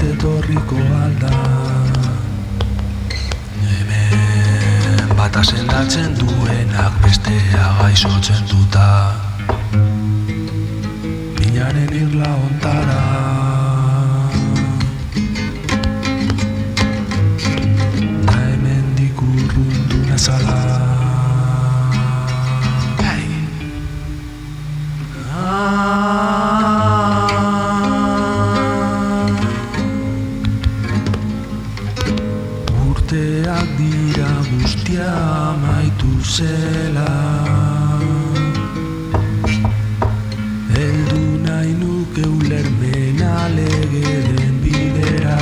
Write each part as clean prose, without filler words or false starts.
etorriko alda. Hemen bata sendatzen duenak bestea gaixotzen duta, minaren irla ontara. Na hemendik urrundu nazala. Urteak dira guztia amaitu zela, heldu nahi nuke ulermen alegeren bidera.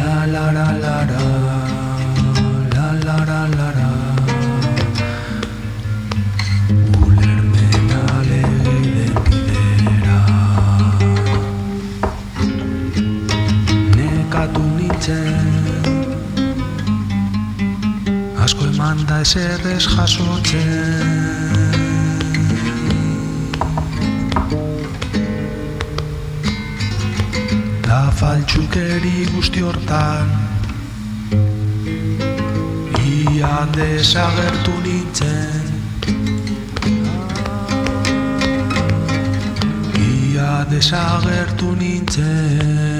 La la la la la, la la la la la. Ulermen alegeren bidera. Nekatu nintzen, asko eman da ezer ez jasotzen. Da faltsukeri guzti hortan, ia desagertu nintzen. Ia desagertu nintzen.